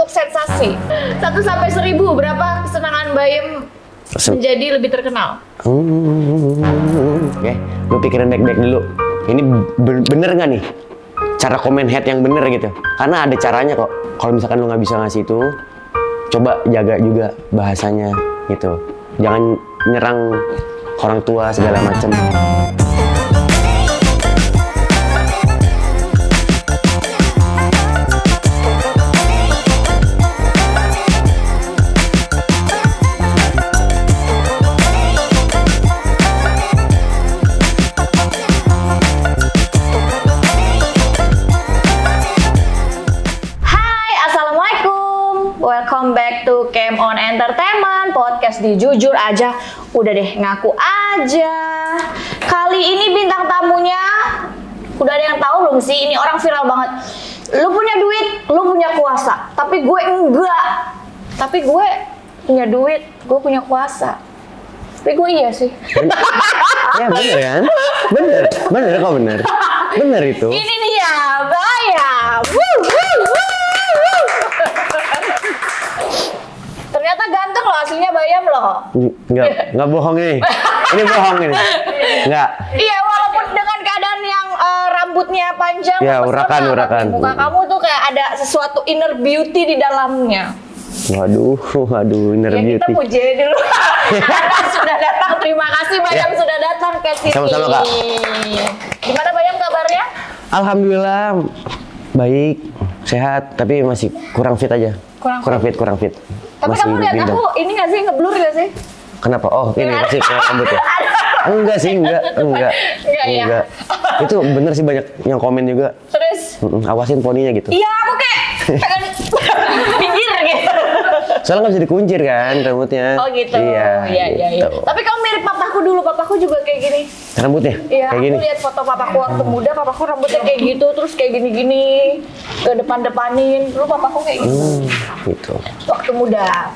untuk sensasi. 1 sampai 1000 berapa kesenangan Bayem menjadi lebih terkenal? Oke, lu pikirin baik-baik dulu. Ini bener nggak nih cara komen head yang bener gitu? Karena ada caranya kok. Kalau misalkan lu nggak bisa ngasih itu, coba jaga juga bahasanya gitu. Jangan nyerang orang tua segala macem. Welcome back to Cam On Entertainment, podcast di Jujur Aja. Udah deh, ngaku aja. Kali ini bintang tamunya, udah ada yang tahu belum sih? Ini orang viral banget. Lu punya duit, lu punya kuasa. Tapi gue enggak. Tapi gue punya duit, gue punya kuasa. Tapi gue iya sih. Ya bener kan? Bener kok bener. Bener itu. Ini dia, Bayam. Ternyata ganteng loh, aslinya Bayam loh. Enggak bohong ini. Ini bohong ini. Enggak. Iya, walaupun dengan keadaan yang rambutnya panjang, ya, urakan. muka kamu tuh kayak ada sesuatu inner beauty di dalamnya. Waduh, inner beauty. Kita puji dulu. Anda sudah datang, terima kasih Bayam sudah datang ke sini. Sama-sama, Kak. Gimana Bayam kabarnya? Alhamdulillah baik, sehat, tapi masih kurang fit aja. Kurang fit. Tapi masih kamu lihat bidang. aku ini nggak sih, ngeblur nggak sih? Kenapa? Oh, ini masih rambut ya? Enggak sih, enggak. Ya? Itu bener sih banyak yang komen juga. Terus? Awasin poninya gitu. Iya, aku kayak pengen pinggir gitu. Soalnya nggak bisa dikuncir kan rambutnya. Oh gitu. Iya. Gitu. Tapi kamu mirip papaku dulu, papaku juga kayak gini. Rambutnya? Iya, kayak aku gini. lihat foto papaku waktu muda, papaku rambutnya kayak gitu, terus kayak gini-gini, ke depan-depanin. Dulu papaku kayak gitu. Gitu. Waktu muda.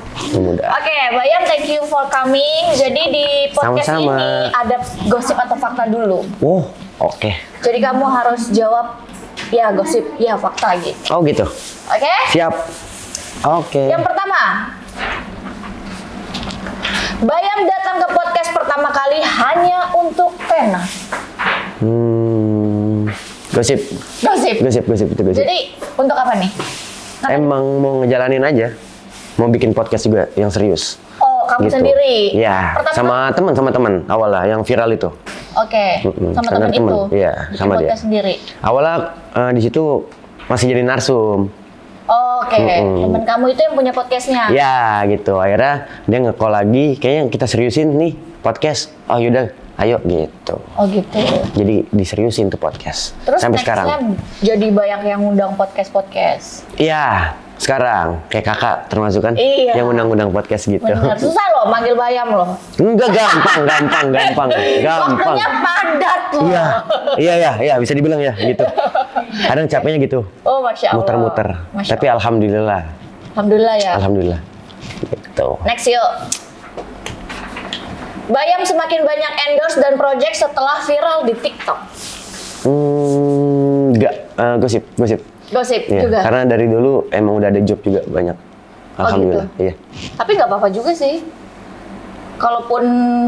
Oke, Bayam, thank you for coming. Jadi di podcast Sama-sama. ini ada gosip atau fakta dulu. Oh, oke. Jadi kamu harus jawab ya gosip, ya fakta gitu. Oh gitu. Oke? Siap. Oke. Yang pertama, Bayam datang ke podcast pertama kali hanya untuk pena. Gosip. Itu gosip. Jadi untuk apa nih? Emang mau ngejalanin aja. Mau bikin podcast juga yang serius. Oh, kamu Gitu. sendiri? Iya, sama teman awalnya yang viral itu. Oke, sama Sama temen temen. itu? Iya, bikin sama dia. podcast sendiri? Awalnya di situ masih jadi narsum. Oke, temen kamu itu yang punya podcastnya? Ya gitu, akhirnya dia nge-call lagi, kayaknya kita seriusin nih podcast. Oh yaudah, ayo gitu. Oh gitu. Jadi diseriusin tuh podcast. Terus sampai nextnya sekarang. jadi banyak yang ngundang podcast. Iya, sekarang kayak kakak termasuk kan Iya. yang undang-undang podcast gitu. Benar, susah loh manggil Bayam loh. Enggak, gampang. Waktunya padat loh. Iya, bisa dibilang ya gitu. Kadang capeknya gitu. Oh, Masya Allah. Muter-muter. Masya Tapi alhamdulillah. Alhamdulillah ya. Alhamdulillah. Gitu. Next yuk. Bayam semakin banyak endorse dan project setelah viral di TikTok. Enggak, gosip. Gosip Iya, juga. karena dari dulu emang udah ada job juga banyak. Alhamdulillah. Iya. Tapi nggak apa-apa juga sih. Kalaupun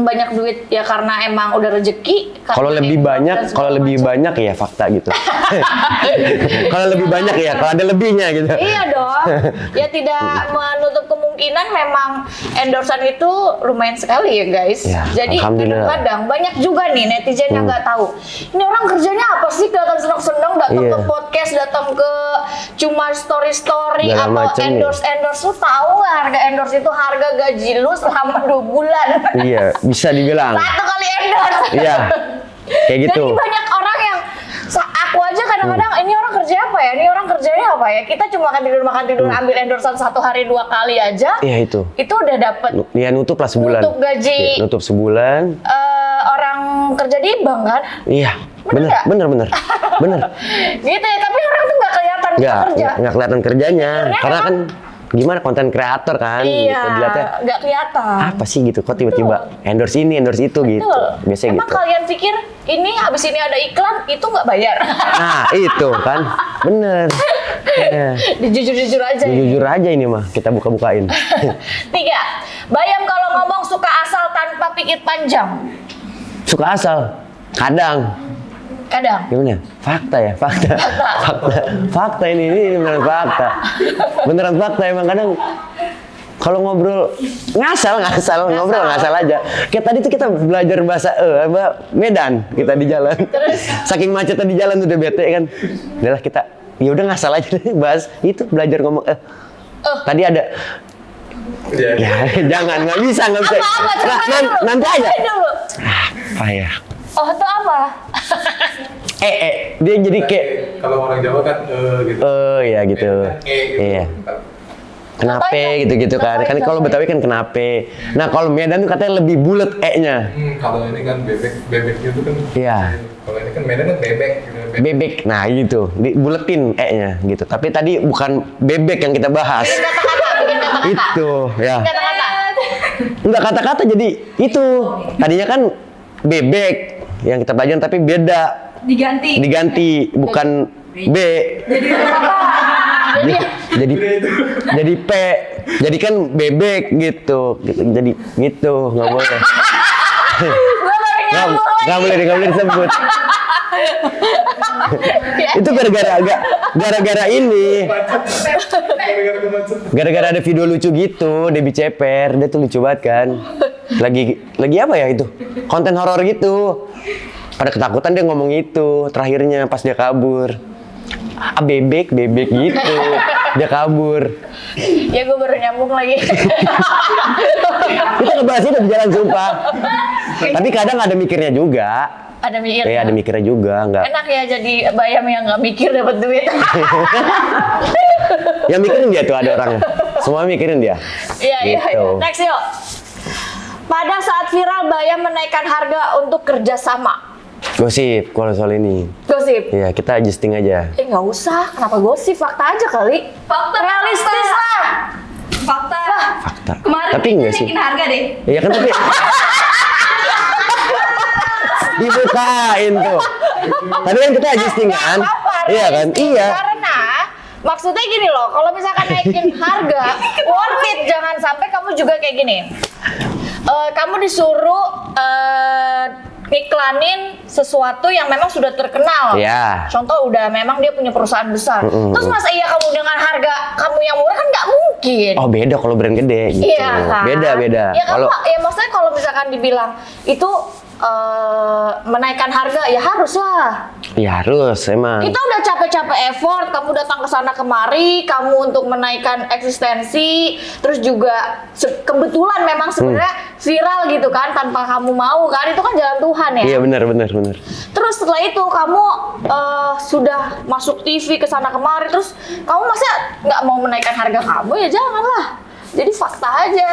banyak duit ya karena emang udah rezeki. Kalau lebih banyak ya fakta gitu. Kalau lebih banyak ya, kalau ada lebihnya gitu. Iya dong. Ya tidak menutup kemungkinan memang endorsan itu lumayan sekali ya guys. Ya, Jadi alhamdulillah. kadang-kadang banyak juga nih netizen yang nggak tahu. Ini orang kerjanya apa sih? Kelihatan seneng-seneng datang Iya. ke podcast, datang ke cuma story-story Segala atau macem nih. endorse. Lu tahu nggak harga endorse itu harga gaji lu selama 2 bulan? Iya, bisa dibilang. 1 kali endorse. Iya. Kayak gitu. Jadi banyak orang yang aku aja kadang-kadang ini orang kerja apa ya? Ini orang kerjanya apa ya? Kita cuma makan tidur ambil endorsean 1 hari 2 kali aja. Iya itu. Itu udah dapet Ya nutup lah sebulan. Nutup gaji. Iya, nutup sebulan. orang kerja di bank kan? Iya. Bener. Gitu ya, tapi orang tuh nggak kelihatan kerja. Nggak kelihatan kerjanya. Sebenarnya Karena kan gimana konten kreator kan Iya, gitu dilihatnya nggak kelihatan. apa sih gitu kok tiba-tiba endorse ini endorse itu gitu biasanya Emang gitu. kalian pikir ini habis ini ada iklan itu nggak bayar? Nah itu kan bener. Ya. Jujur-jujur aja. Jujur aja ini mah kita buka-bukain. 3. Bayam kalau ngomong suka asal tanpa pikir panjang. Suka asal kadang Kadang. gimana fakta ya fakta ini beneran fakta emang kadang kalau ngobrol ngasal ngobrol ngasal aja kayak tadi tuh kita belajar bahasa Medan kita di jalan saking macetnya di jalan udah bete kan udahlah kita ya udah ngasal aja deh bahas itu belajar ngomong tadi ada ya jangan nggak bisa Apa, nanti aja cobain dulu. apa ya Oh, itu apa? dia jadi kayak kalau orang Jawa kan gitu. ya gitu Gitu. iya kenapa Ngapain gitu kan ngapain, kan kalau ngapain? Betawi kan kenapa nah kalau Medan tuh katanya lebih bulat nya Kalau ini kan bebeknya itu kan. Iya. Kalau ini kan Medan kan bebek. Gitu. bebek nah gitu dibuletin nya gitu tapi tadi bukan bebek yang kita bahas Bikin kata-kata. itu ya Kata-kata. enggak kata-kata jadi itu tadinya kan bebek yang kita pelajarin tapi beda diganti bukan B jadi P jadi kan bebek gitu jadi gitu nggak boleh Gue baru nyambung lagi. nggak boleh disebut itu gara-gara ini gara-gara ada video lucu gitu Debbie Ceper dia tuh lucu banget kan lagi apa ya itu konten horor gitu pada ketakutan dia ngomong itu terakhirnya pas dia kabur bebek gitu dia kabur Ya gue baru nyambung lagi. kita ngebahas itu di jalan sumpah tapi kadang ada mikirnya juga Ada mikir. ada mikirnya juga nggak Enak ya jadi bayam yang nggak mikir dapat duit. yang mikirin dia tuh ada orangnya semua mikirin dia Iya. Gitu. Next yuk. Pada saat viral bayam menaikkan harga untuk kerjasama. gosip kalau soal ini Gosip. ya kita adjusting aja Nggak usah. Kenapa gosip? Fakta aja kali. Fakta. Realistis lah. Fakta. fakta Kemarin tapi kita enggak sih naikin harga deh. iya kan tapi dibukain tuh tadi kan kita adjusting kan Apa, iya kan realistis. iya Karena maksudnya gini loh, kalau misalkan naikin harga, worth it. Jangan sampai kamu juga kayak gini. Kamu disuruh ngiklanin sesuatu yang memang sudah terkenal. Iya. Contoh udah memang dia punya perusahaan besar. Terus masa iya kamu dengan harga kamu yang murah kan nggak mungkin. oh beda kalau brand gede gitu Iya kan? beda Ya, kalau ya maksudnya kalau misalkan dibilang itu menaikkan harga ya harus lah. ya harus emang Kita udah capek-capek effort, kamu datang ke sana kemari, kamu untuk menaikkan eksistensi, terus juga kebetulan memang sebenarnya viral gitu kan, tanpa kamu mau kan, itu kan jalan Tuhan ya. iya benar Terus setelah itu kamu sudah masuk TV ke sana kemari, terus kamu masa nggak mau menaikkan harga kamu ya janganlah. Jadi fakta aja.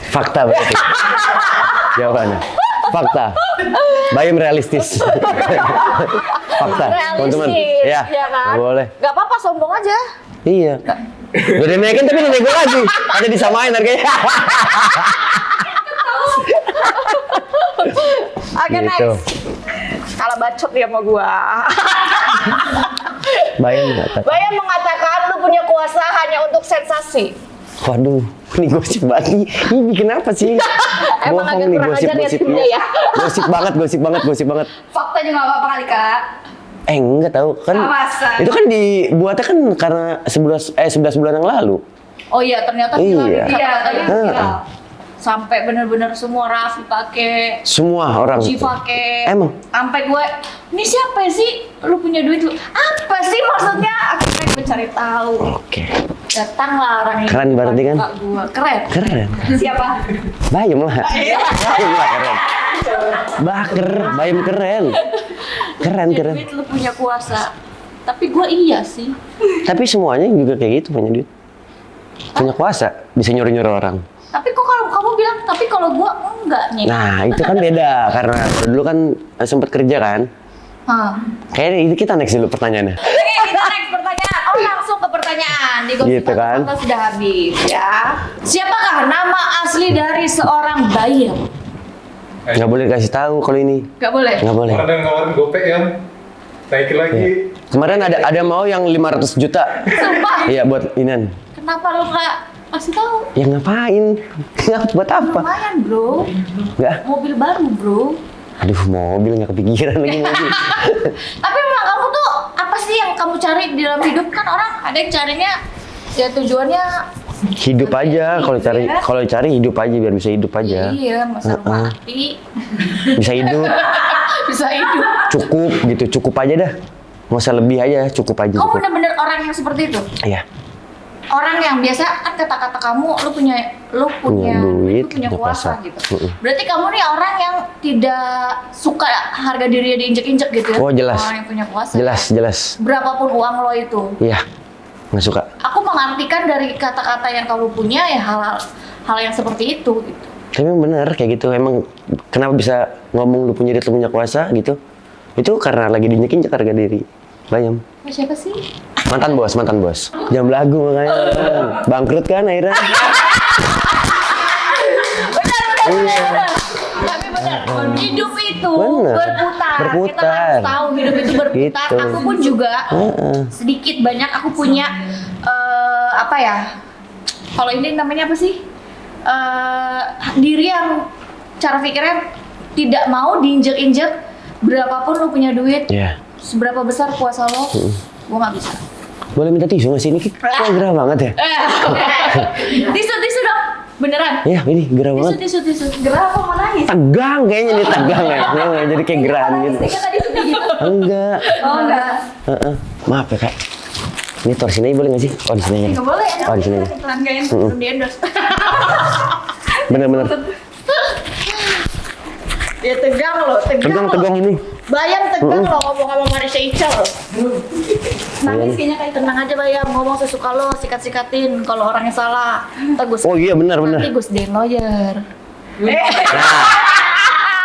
fakta berarti jawabannya fakta bayam realistis fakta teman-teman Realistis, ya kan? boleh Gak apa-apa, sombong aja. iya gue udah naikin tapi udah nego lagi ada disamain harganya Oke, Gitu. next. Kalah bacot dia sama gua. bayam kata Bayam mengatakan lu punya kuasa hanya untuk sensasi. waduh ini gosip banget nih ini bikin apa sih Emang agak nih kurang ajar ya timnya ya. gosip banget Fakta juga nggak apa-apa kali kak. enggak tahu kan Masa? itu kan dibuatnya kan karena 11 bulan yang lalu Oh iya, ternyata Iya. viral. Kata-katanya Heeh. viral. Sampai bener-bener semua Raffi pakai, semua orang Uji pakai. emang Sampai gue, ini siapa sih? Lu punya duit lu? Apa sih maksudnya? Akhirnya gue cari tahu. oke Datanglah orang ini. Keren berarti kan? Buka gua. Keren. keren Siapa? bayam lah keren bayam keren Punya duit lu punya kuasa. Tapi gue iya sih. tapi semuanya juga kayak gitu punya duit punya kuasa bisa nyuruh orang Tapi kok kalau kamu bilang, tapi kalau gue enggak nih. nah itu kan beda karena dulu kan sempet kerja kan Hah. kayaknya ini kita next dulu pertanyaannya Oke, kita next pertanyaan. Oh langsung langsung ke pertanyaan. Di gosip Gitu kan. fakta sudah habis ya. Siapakah nama asli dari seorang Bayam? Nggak boleh kasih tahu kalau ini. Gak boleh. Nggak boleh. Orang yang ngawarin gopek ya, naikin lagi. Kemarin ada mau yang 500 juta. Sumpah. Iya buat Inan. Kenapa lu nggak kasih tahu? Ya ngapain? Buat apa? Lumayan bro. Nggak. Mobil baru bro. Aduh mobil nggak kepikiran lagi mobil. Tapi memang kamu tuh apa sih yang kamu cari di dalam hidup? Kan orang ada yang carinya ya tujuannya Hidup aja. Kalau cari hidup aja biar bisa hidup aja. iya masa lu mati Bisa hidup. bisa hidup. Cukup gitu. Cukup aja dah. Nggak usah lebih aja. Cukup aja. Kamu Cukup. bener-bener orang yang seperti itu? Iya. Orang yang biasa kan kata-kata kamu lu punya duit, punya punya kuasa kuasa. gitu. Berarti kamu nih orang yang tidak suka harga dirinya diinjek-injek gitu ya? Oh, jelas. Orang yang punya kuasa. Jelas. Berapapun uang lo itu. Iya. Nggak suka. Aku mengartikan dari kata-kata yang kamu punya ya hal yang seperti itu gitu. Tapi emang bener kayak gitu. Emang kenapa bisa ngomong lu punya duit, lu punya kuasa gitu? Itu karena lagi diinjek-injek harga diri. Bayam. Oh, siapa sih? Mantan bos. Jam lagu makanya. Bangkrut kan akhirnya. Benar. Tapi benar, hidup itu Benar. berputar. Kita Berputar. harus tahu hidup itu berputar. Gitu. Aku pun juga Heeh. sedikit banyak aku punya apa ya? Kalau ini namanya apa sih? Diri yang cara pikirnya tidak mau diinjek-injek. Berapapun lu punya duit, Iya. seberapa besar kuasa lo, gua nggak bisa. Boleh minta tisu nggak sih? Ini kok gerah banget ya? Tisu dong, beneran. Iya, ini gerah banget. Tisu. Gerah apa mau nangis? Tegang kayaknya nih, tegang ya. Nggak, jadi kayak gerahan gitu. Nangis kan tadi sedih gitu. Enggak. Oh enggak. Heeh. Maaf ya kak. Ini tor sini aja boleh nggak sih? Oh di sini aja. Nggak boleh. Oh di sini aja. Iklan kayak belum di endorse. Bener. Ya tegang loh. Tegang ini. Bayam tegang loh ngomong sama Marisa Ical loh. Nangis kayaknya kayak tenang aja Bayam, ngomong sesuka lo, sikat-sikatin kalau orangnya salah. Tegus. Oh iya benar. Nanti Gus Den lawyer. Nah,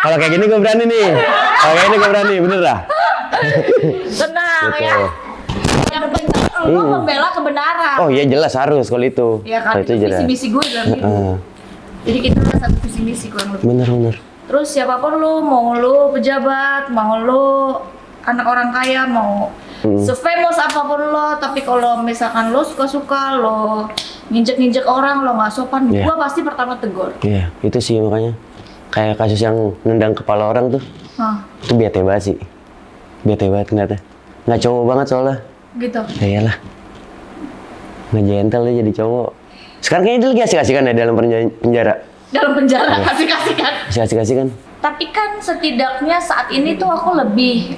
kalau kayak gini gue berani nih. Kalau kayak gini gue berani, bener dah. Tenang Gitu. ya. Yang penting lo membela kebenaran. Oh iya jelas harus kalau itu. Ya kan, Kalau itu jelas. visi-misi gue dalam hidup. Heeh. Jadi kita satu visi-misi kurang lebih. Bener. Terus siapapun lu, mau lu pejabat, mau lu anak orang kaya, mau se-famous apapun lo, tapi kalau misalkan lo suka-suka, lo nginjek-nginjek orang, lo nggak sopan, Iya. gua pasti pertama tegur. Iya itu sih makanya. Kayak kasus yang nendang kepala orang tuh. Hah, Itu bete banget sih. Bete banget ternyata. Nggak cowok banget soalnya. gitu. Ya iyalah. Nggak gentle dia jadi cowok. Sekarang kayaknya dia lagi asik-asikan ya dalam penjara. Dalam penjara, Iya. kasih-kasihkan. Asik-asikan. Tapi kan setidaknya saat ini tuh aku lebih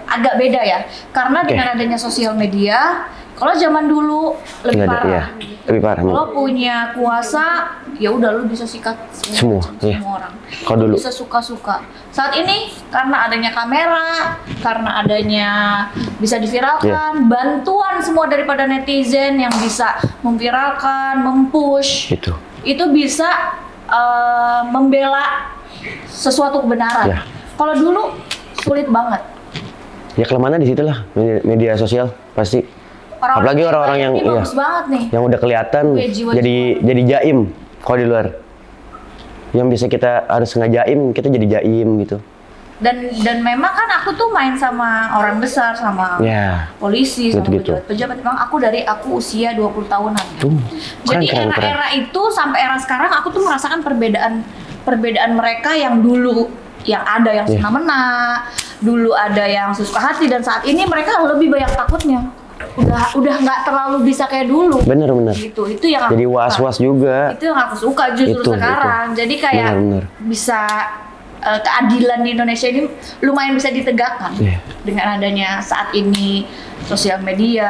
agak beda ya. Karena dengan adanya sosial media, kalau zaman dulu lebih Nggak ada, parah. iya. Lebih parah. Lo punya kuasa, ya udah lo bisa sikat Semua, iya. orang. Kalau Lo dulu. bisa suka-suka. Saat ini karena adanya kamera, karena adanya bisa diviralkan, bantuan semua daripada netizen yang bisa memviralkan, mempush, Itu. itu bisa membela sesuatu kebenaran. Ya. Kalau dulu sulit banget. Ya kelemahannya di situ lah media sosial pasti. Apalagi orang-orang yang ini bagus banget nih. yang udah kelihatan Gue jiwa- jadi jaim kalau di luar. Yang bisa kita harus ngejaim, kita jadi jaim gitu. Dan memang kan aku tuh main sama orang besar, sama Ya. polisi, sama Gitu-gitu. pejabat-pejabat. Memang aku usia 20 tahunan kan. Tuh, Jadi keren. era-era itu sampai era sekarang aku tuh merasakan perbedaan mereka yang dulu yang ada yang Iya. semena-mena, dulu ada yang sesuka hati, dan saat ini mereka lebih banyak takutnya. Udah nggak terlalu bisa kayak dulu. Bener. Gitu. Itu yang aku Jadi suka. was-was juga. Itu yang aku suka justru Itu. sekarang. Jadi kayak Benar. bisa keadilan di Indonesia ini lumayan bisa ditegakkan Iya. dengan adanya saat ini sosial media,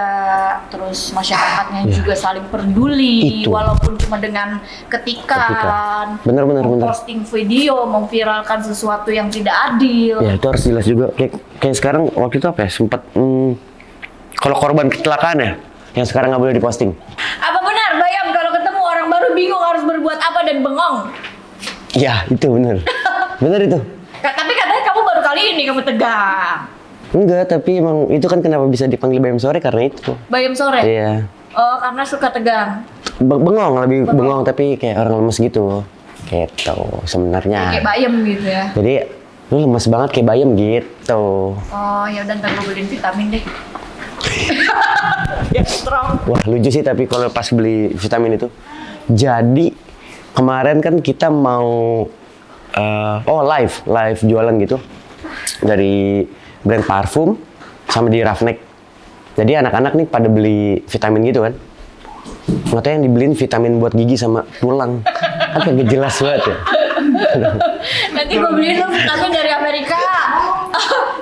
terus masyarakatnya Iya. juga saling peduli, Itu. walaupun cuma dengan ketikan, Benar. posting video, memviralkan sesuatu yang tidak adil. Ya itu harus jelas juga. Kayak sekarang waktu itu apa ya sempat kalau korban kecelakaan ya yang sekarang nggak boleh diposting. Apa benar, Bayam, kalau ketemu orang baru bingung harus berbuat apa dan bengong? Ya itu bener. Bener itu. Tapi katanya kamu baru kali ini kamu tegang. Enggak, tapi emang itu kan kenapa bisa dipanggil bayam sore karena itu. Bayam sore? Iya. Oh, karena suka tegang. Bengong, lebih bengong tapi kayak orang lemes gitu. Gitu sebenarnya. Kayak bayam gitu ya. Jadi lu lemes banget kayak bayam gitu. Oh, ya udah ntar gue beliin vitamin deh. Ya strong. Wah lucu sih tapi kalau pas beli vitamin itu. Jadi kemarin kan kita mau live jualan gitu dari brand parfum sama di Roughneck. Jadi anak-anak nih pada beli vitamin gitu kan. Nggak tahu yang dibeliin vitamin buat gigi sama tulang. Apa gak jelas banget ya. Nanti gue beliin lo vitamin dari Amerika.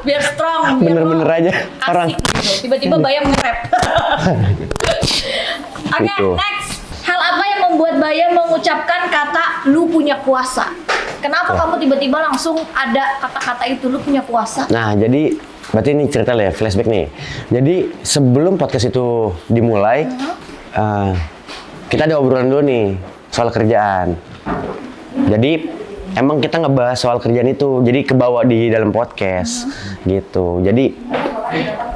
Biar strong. biar Bener-bener lo aja orang. asik gitu. Tiba-tiba bayam nge-rap. Oke, Gitu. next. Hal apa yang membuat Bayam mengucapkan kata lu punya kuasa? Kenapa kamu tiba-tiba langsung ada kata-kata itu lu punya kuasa? Nah, jadi berarti ini cerita lah ya, flashback nih. Jadi sebelum podcast itu dimulai, kita ada obrolan dulu nih soal kerjaan. Jadi emang kita ngebahas soal kerjaan itu, jadi kebawa di dalam podcast gitu. Jadi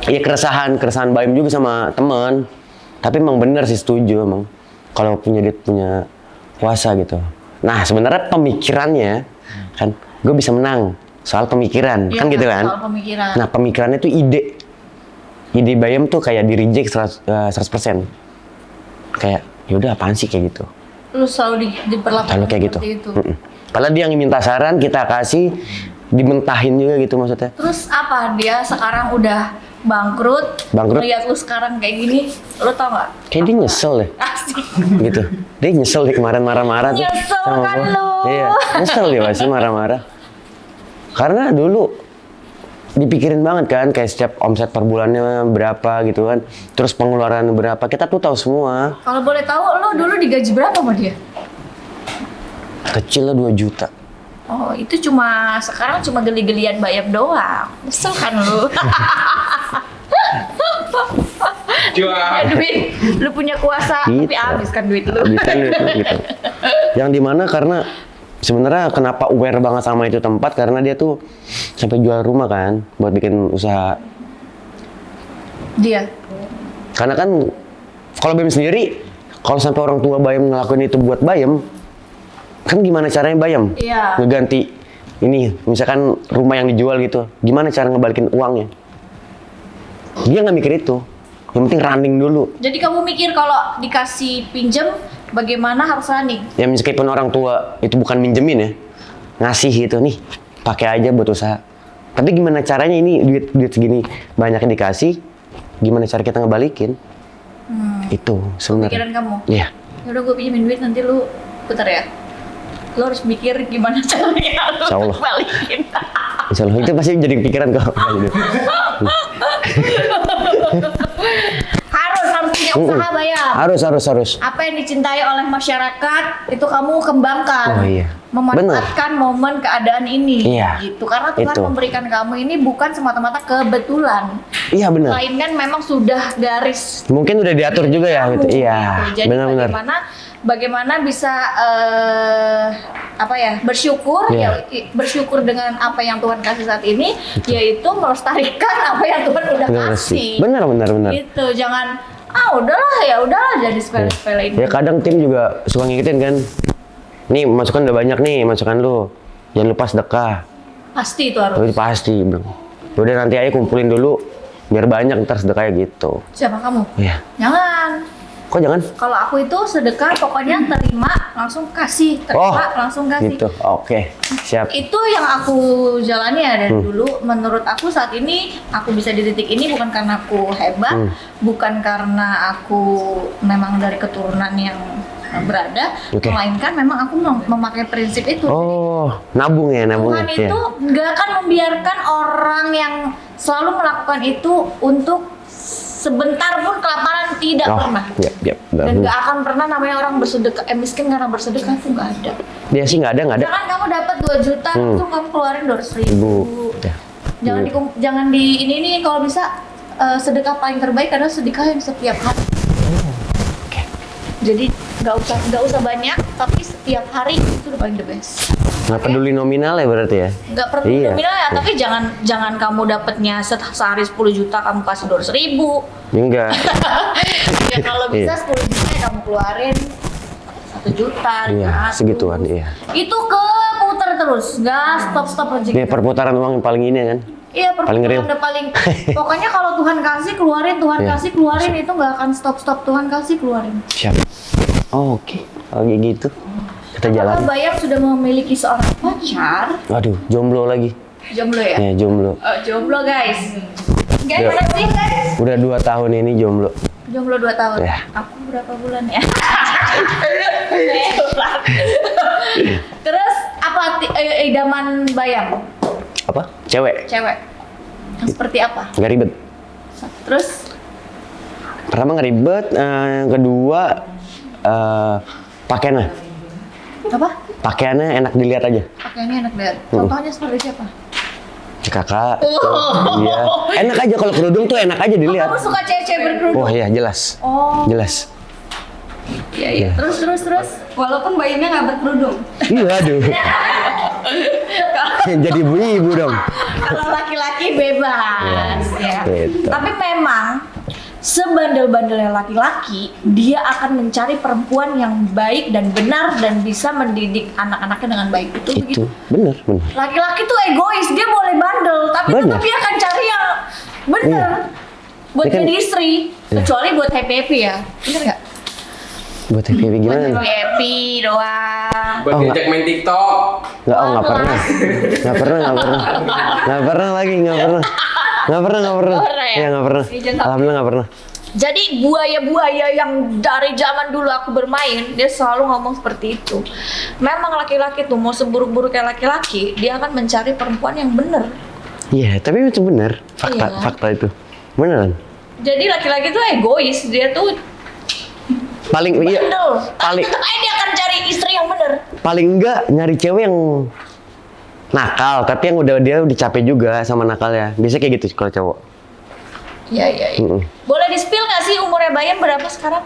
ya keresahan Bayam juga sama teman. Tapi emang bener sih setuju emang kalau dia punya kuasa gitu. Nah sebenarnya pemikirannya kan gue bisa menang soal pemikiran Iya, kan gitu kan. soal pemikiran. Nah pemikirannya tuh ide Bayam tuh kayak di reject 100%. Kayak yaudah apaan sih kayak gitu. Lu selalu diperlakukan Kalau kayak gitu. seperti itu. Padahal dia yang minta saran kita kasih dimentahin juga gitu maksudnya. Terus apa dia sekarang udah bangkrut. Lihat lu sekarang kayak gini, lu tau nggak? Kayak dia nyesel deh. Asik. Gitu. Dia nyesel deh kemarin marah-marah tuh. Nyesel sama kan gua. lu? Iya, nyesel dia pasti marah-marah. Karena dulu dipikirin banget kan kayak setiap omset per bulannya berapa gitu kan. Terus pengeluaran berapa, kita tuh tahu semua. Kalau boleh tahu, lu dulu digaji berapa sama dia? Kecil lah 2 juta. Oh, itu sekarang cuma geli-gelian Bayam doang. Nyesel kan lu? Jual. Duit, lu punya kuasa, tapi Gitu. habis kan duit lu. Habisan duit lu, gitu. Yang dimana karena sebenarnya kenapa aware banget sama itu tempat karena dia tuh sampai jual rumah kan buat bikin usaha. Dia. Karena kan kalau Bayam sendiri, kalau sampai orang tua Bayam ngelakuin itu buat Bayam, kan gimana caranya Bayam Iya. ngeganti ini, misalkan rumah yang dijual gitu, gimana cara ngebalikin uangnya? Dia nggak mikir itu, yang penting running dulu. Jadi kamu mikir kalau dikasih pinjem, bagaimana harus running? Ya meskipun orang tua itu bukan minjemin ya, ngasih itu nih, pakai aja buat usaha. Tapi gimana caranya ini duit segini banyaknya dikasih, gimana cara kita ngebalikin? Itu sebenarnya. Pikiran kamu? Iya. Yaudah gue pinjemin duit, nanti lu putar ya. Lu harus mikir gimana caranya lu Insya Allah. balikin. Insya Allah itu pasti jadi pikiran kok. harus punya usaha Bayam. Harus. Apa yang dicintai oleh masyarakat itu kamu kembangkan. Oh, iya. Memanfaatkan momen keadaan ini. Iya. Gitu. Karena Tuhan Itu. memberikan kamu ini bukan semata-mata kebetulan. Iya benar. Melainkan memang sudah garis. Mungkin udah diatur juga ya gitu. Iya. Jadi Benar-benar. bagaimana bisa bersyukur Iya. bersyukur dengan apa yang Tuhan kasih saat ini, yaitu melestarikan apa yang Tuhan udah kasih. Benar. Gitu, jangan udahlah jadi sepele-sepelein. Ya kadang tim juga suka ngikutin kan. Nih masukan udah banyak nih, masukan lu. Jangan lupa sedekah. Pasti itu harus. Itu pasti, Bang. Udah nanti aja kumpulin dulu biar banyak ntar sedekahnya gitu. Siapa kamu? Iya. Jangan. Kok jangan? Kalau aku itu sedekah pokoknya terima langsung kasih, langsung kasih. Gitu. Oke. Siap. Itu yang aku jalani ya dari dulu. Menurut aku saat ini aku bisa di titik ini bukan karena aku hebat, bukan karena aku memang dari keturunan yang berada, Oke. melainkan memang aku memakai prinsip itu. Oh, nabung ya, nabung. Tuhan ya. itu nggak akan membiarkan orang yang selalu melakukan itu untuk sebentar pun kelaparan, tidak pernah. Iya. Dan nggak akan pernah namanya orang bersedekah, miskin karena bersedekah itu nggak ada. Dia sih nggak ada. Jangan kamu dapat 2 juta, langsung kamu keluarin 200.000. Ya. Jangan di ini kalau bisa sedekah paling terbaik adalah sedekah yang setiap hari. Jadi nggak usah banyak, tapi setiap hari itu udah paling the best. Nggak peduli nominal ya berarti ya? Nggak perlu Iya. nominal ya, tapi jangan kamu dapatnya sehari 10 juta kamu kasih 200.000. Enggak. Ya kalau bisa Iya. 10 juta ya kamu keluarin 1 juta. Iya, 500. segituan, iya. Itu keputar terus, nggak stop rezeki. Ini perputaran uang yang paling ini kan? Iya, paling real. udah paling. Pokoknya kalau Tuhan kasih keluarin, Tuhan Iya. kasih keluarin, itu nggak akan stop. Tuhan kasih keluarin. Siap. Oh, oke. Kalau kayak gitu, kita jalan. Apakah Bayam sudah memiliki seorang pacar? Waduh, jomblo lagi. Jomblo ya? Ya, jomblo. Jomblo guys. Guys, Udah. mana sih guys? Udah 2 tahun ini jomblo. Jomblo 2 tahun. Ya. Aku berapa bulan ya? Terus apa idaman Bayam? Apa? Cewek. Cewek. Yang seperti apa? Nggak ribet. Terus Pertama nggak ribet. Yang kedua, pakaiannya. apa? Pakaiannya enak dilihat aja. Pakaiannya enak banget. Contohnya seperti siapa? Kakak. Iya. Enak aja kalau kerudung tuh enak aja dilihat. Kamu suka cewek-cewek berkerudung? Wah iya jelas. Oh, Jelas. iya iya. Terus. Walaupun bayinya nggak berkerudung. Iya aduh. Jadi ibu dong. Kalau laki-laki bebas ya. Gitu. Tapi memang sebandel-bandelnya laki-laki, dia akan mencari perempuan yang baik dan benar dan bisa mendidik anak-anaknya dengan baik. Itu begitu. Itu bener. Laki-laki tuh egois, dia boleh bandel, tapi Bener. tetap dia akan cari yang bener Iya. buat Dia kan- jadi istri. Iya. Kecuali buat happy ya, bener nggak? Buat happy gimana? Buat happy doang. Buat Oh, diajak main TikTok. Nggak pernah. Nggak pernah lagi, nggak pernah. Nggak pernah ya? Iya, nggak pernah. Alhamdulillah nggak pernah. Jadi buaya-buaya yang dari zaman dulu aku bermain, dia selalu ngomong seperti itu. Memang laki-laki tuh mau seburuk-buruknya laki-laki, dia akan mencari perempuan yang bener. Iya, tapi itu benar. Iya. Fakta itu. Beneran. Jadi laki-laki tuh egois, dia tuh Paling iya. bandel. Paling Tetap aja dia akan cari istri yang bener. paling enggak nyari cewek yang nakal, tapi yang dia udah capek juga sama nakalnya. Biasa kayak gitu kalau cowok. Iya. Mm-mm. Boleh di-spill nggak sih umurnya Bayam berapa sekarang?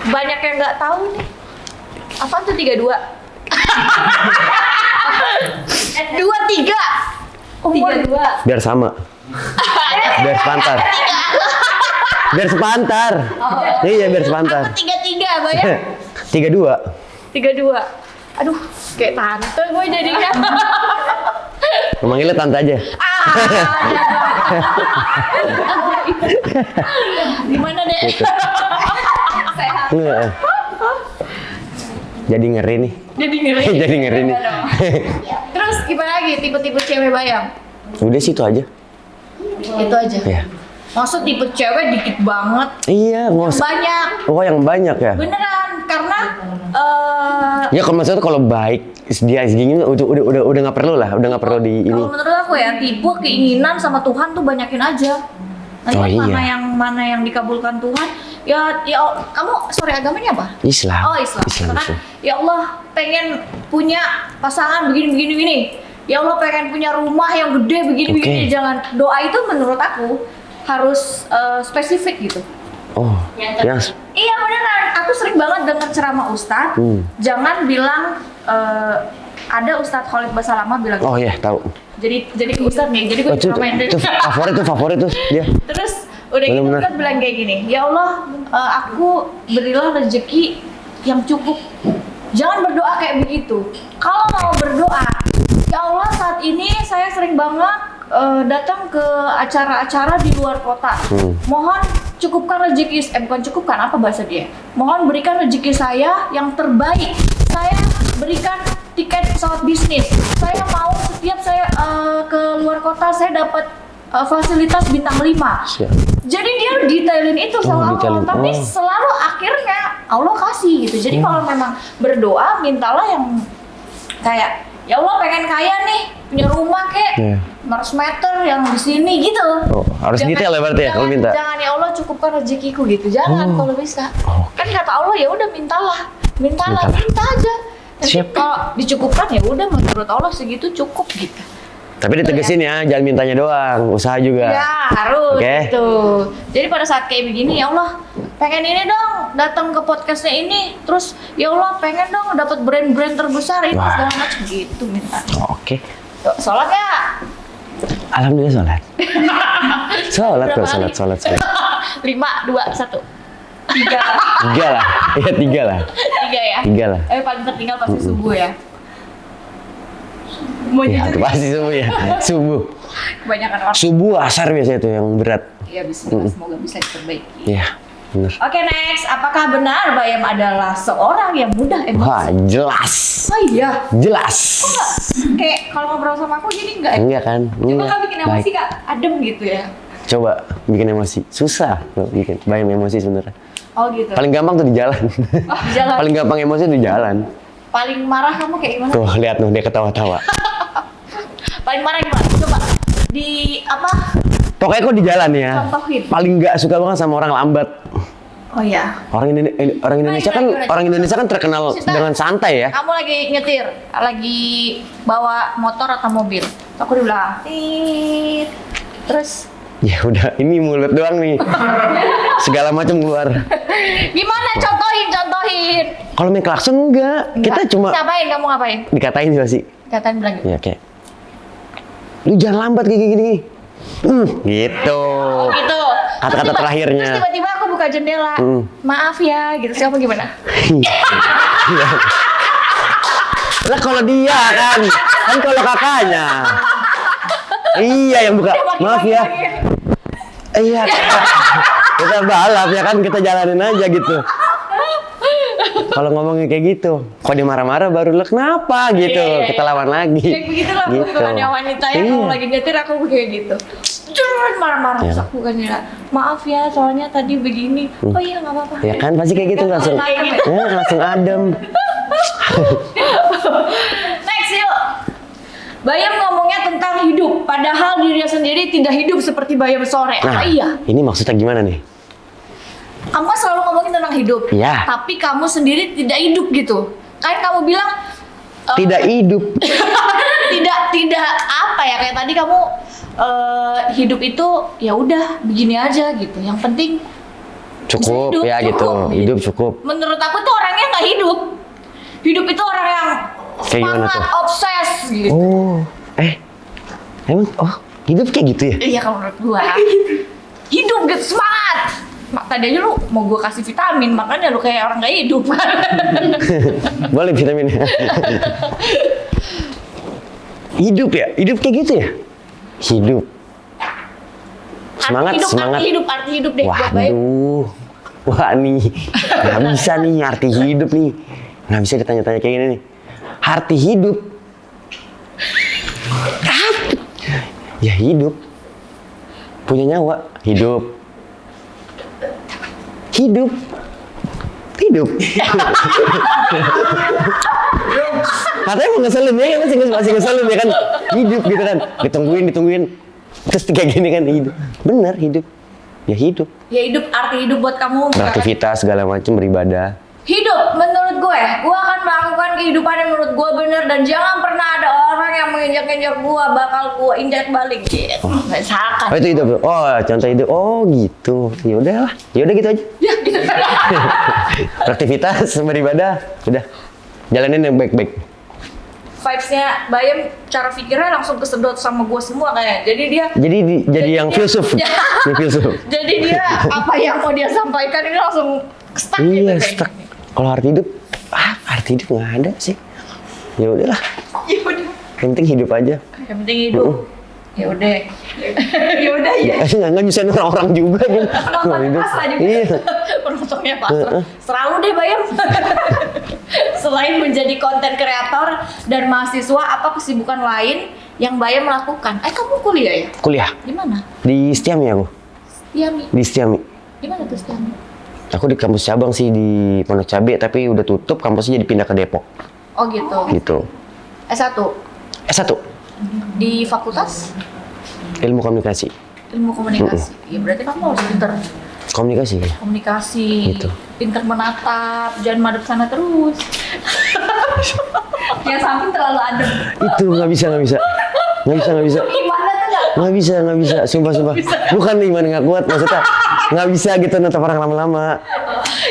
Banyak yang nggak tahu nih. Apaan tuh 32? 23. Umur 32. Biar sama. Biar sepantar. Biar sepantar. Iya, biar sepantar. Aku 33 Bayam. 32. 32. Aduh, kayak tante gue jadinya. Manggilnya tante aja. Gimana deh? Gitu. Sehat. Iya. Jadi ngeri nih. Jadi ngeri. Jadi ngeri nih. Terus gimana lagi tipe-tipe cewek Bayam? Udah sih itu aja. Itu aja. Iya. Maksud tipe cewek dikit banget. Iya, nggak usah. Banyak. Oh, yang banyak ya? Beneran, karena Ya kalau maksudnya kalau baik dia segini udah nggak perlu lah, udah nggak perlu di ini. kalau menurut aku ya, tipe keinginan sama Tuhan tuh banyakin aja. Nanti Oh, iya. mana yang dikabulkan Tuhan. Ya kamu sorry agamanya apa? Islam. Oh Islam. Islam. Karena ya Allah pengen punya pasangan begini. Ya Allah pengen punya rumah yang gede begini. Oke. Jangan doa itu menurut aku harus spesifik gitu. Oh, yang Iya beneran. Aku sering banget dengar ceramah Ustadz. Jangan bilang ada Ustadz Khalid Basalamah bilang. oh ya tahu. Jadi ke Ustadz nih. Jadi gue Oh, itu ceramain favorit tuh dia. Terus udah gitu Bener-bener. kan bilang kayak gini, ya Allah, aku berilah rezeki yang cukup. Jangan berdoa kayak begitu. Kalau mau berdoa, ya Allah saat ini saya sering banget datang ke acara-acara di luar kota. Mohon cukupkan rezeki, bukan cukupkan, apa bahasa dia? Mohon berikan rezeki saya yang terbaik. Saya berikan tiket pesawat bisnis. Saya mau setiap saya ke luar kota saya dapat fasilitas bintang 5. Siap. Jadi dia detailin itu sama Allah, detailin. tapi Oh. selalu akhirnya Allah kasih gitu. Jadi kalau memang berdoa, mintalah yang kayak ya Allah pengen kaya nih, punya rumah kek, Iya. 100 meter yang di sini gitu. Oh, harus detail ya berarti ya kalau minta? Jangan ya Allah cukupkan rezekiku gitu. Jangan kalau bisa. Oke. Kan kata Allah ya udah minta aja. Nanti Siap. kalau dicukupkan ya udah menurut Allah segitu cukup gitu. Tapi ditegesin ya, jangan mintanya doang, usaha juga. Ya harus Oke. gitu. Jadi pada saat kayak begini ya Allah pengen ini dong, datang ke podcastnya ini, terus ya Allah pengen dong dapat brand-brand terbesar ini Wah. segala macam gitu minta. Oke. Yuk, sholat ya. Alhamdulillah sholat. Sholat kok, Berapa sholat. 5, 2, 1. 3. 3 lah. Iya 3 lah. 3 ya. 3 lah. Paling tertinggal pasti subuh ya. Mau Iya, jujur itu pasti subuh ya. Subuh. kebanyakan orang. Subuh asar biasanya itu yang berat. Ya bismillah, semoga bisa diperbaiki. Iya, bener. Oke next, apakah benar Bayam adalah seorang yang mudah emosi? Wah, jelas. Oh iya. Jelas. Kayak kalau ngobrol sama aku jadi enggak ya? Enggak kan? Coba Enggak. kak bikin emosi Baik. kak, adem gitu ya. Coba bikin emosi. Susah kalau bikin. Bayang emosi sebenarnya. Oh gitu. Paling gampang tuh di jalan. Oh, di jalan. Paling gampang emosi di jalan. Paling marah kamu kayak gimana? Tuh, lihat tuh dia ketawa-tawa. Paling marah gimana? Coba di apa? Pokoknya kok di jalan ya. Contohin. Paling nggak suka banget sama orang lambat. Oh iya. Orang Indonesia kan gimana? orang Indonesia kan terkenal Sita, dengan santai ya. Kamu lagi nyetir, lagi bawa motor atau mobil. Aku dibilang, tit. Terus Ya udah, ini mulut doang nih. Segala macam keluar. gimana? Contohin. Kalau main klakson enggak. Kita cuma Ngapain? Kamu ngapain? dikatain juga sih. Katain bilang gitu. Ya kayak lu jangan lambat kayak gini. Gitu. Gitu. Kata-kata Terus terakhirnya. Terus tiba-tiba aku buka jendela. Maaf ya, gitu. Siapa gimana? Lah kalau dia kan kalau kakaknya. Iya yang buka. Maaf ya. Iya. Kita balap ya kan, kita jalanin aja gitu. Kalau ngomongin kayak gitu, kok dia marah-marah baru lah kenapa gitu, Iya. kita lawan lagi. Kayak begitulah bukannya wanita ya, Iya. kalau lagi nyetir aku kayak gitu. Cuman marah-marah Iya. terus aku bukannya maaf ya soalnya tadi begini. Oh iya nggak apa-apa. Ya kan pasti kayak gitu langsung, Kayak gitu. ya, langsung adem. Next yuk. Bayam ngomongnya tentang hidup, padahal dirinya sendiri tidak hidup seperti Bayam sore. Nah, Apa iya? ini maksudnya gimana nih? Kamu selalu ngomongin tentang hidup, Iya. tapi kamu sendiri tidak hidup gitu. Kan kamu bilang Tidak hidup. tidak apa ya, kayak tadi kamu hidup itu ya udah begini aja gitu. Yang penting Cukup hidup, ya gitu, cukup. hidup cukup. menurut aku tuh orangnya nggak hidup. Hidup itu orang yang Kayak gimana semangat, tuh? obses gitu. Oh, emang hidup kayak gitu ya? Iya kalau menurut gua. Hidup gitu, semangat. Tadi aja lu mau gua kasih vitamin, makanya lu kayak orang nggak hidup. Boleh vitaminnya. Hidup ya? Hidup kayak gitu ya? Hidup. Semangat, arti hidup, semangat. Arti hidup deh buat Bayam. Waduh. Wah nih, nggak bisa nih arti hidup nih. Nggak bisa ditanya-tanya kayak gini nih. Arti hidup. Apa? Ya hidup. Punya nyawa, hidup. Hidup. Hidup. Katanya mau ngeselin ya, masih ngeselin ya kan. Hidup gitu kan. Ditungguin. Terus kayak gini kan hidup. Bener hidup. Ya hidup. Ya hidup, arti hidup buat kamu. Beraktivitas segala macam, beribadah. Hidup, menurut gue akan melakukan kehidupan yang menurut gue bener dan jangan pernah ada orang yang menginjak-injak gue, bakal gue injak balik gitu. Misalkan. Oh itu hidup. Oh contoh hidup. Oh gitu. Ya udahlah. Ya udah gitu aja. Ya, gitu. Beraktivitas, beribadah, udah. Jalanin yang baik-baik. Vibes-nya Bayam cara pikirnya langsung kesedot sama gue semua kayak. Jadi dia Jadi yang filsuf. Ya. Yang filsuf. Jadi dia apa yang mau dia sampaikan ini langsung stuck gitu. Iya, kayak. stuck. Kalau arti hidup, arti hidup nggak ada sih. Ya udahlah. Ya udah. Yang penting hidup aja. Yang penting hidup. Ya udah. Ya udah ya. Nggak nyusahin orang-orang juga gitu. Penontonnya pasrah juga. Iya. Penontonnya pasrah. Selalu deh Bayam. Selain menjadi konten kreator dan mahasiswa, apa kesibukan lain yang Bayam lakukan? Kamu kuliah ya? Kuliah Di mana? di Setiami aku. Setiami. Di Setiami. Di mana tuh Setiami? Aku di kampus cabang sih di Pondok Cabe, tapi udah tutup, kampusnya jadi pindah ke Depok. Oh gitu. Gitu. S1 S1, di fakultas ilmu komunikasi. ilmu komunikasi. Ya berarti kamu harus pinter Komunikasi ya? komunikasi, Gitu. pinter menatap, jangan madep sana terus. Yang samping terlalu adem. Itu nggak bisa. Gimana tuh nggak Nggak bisa, sumpah. Bukan Iman nggak kuat, maksudnya nggak bisa gitu natap orang lama-lama.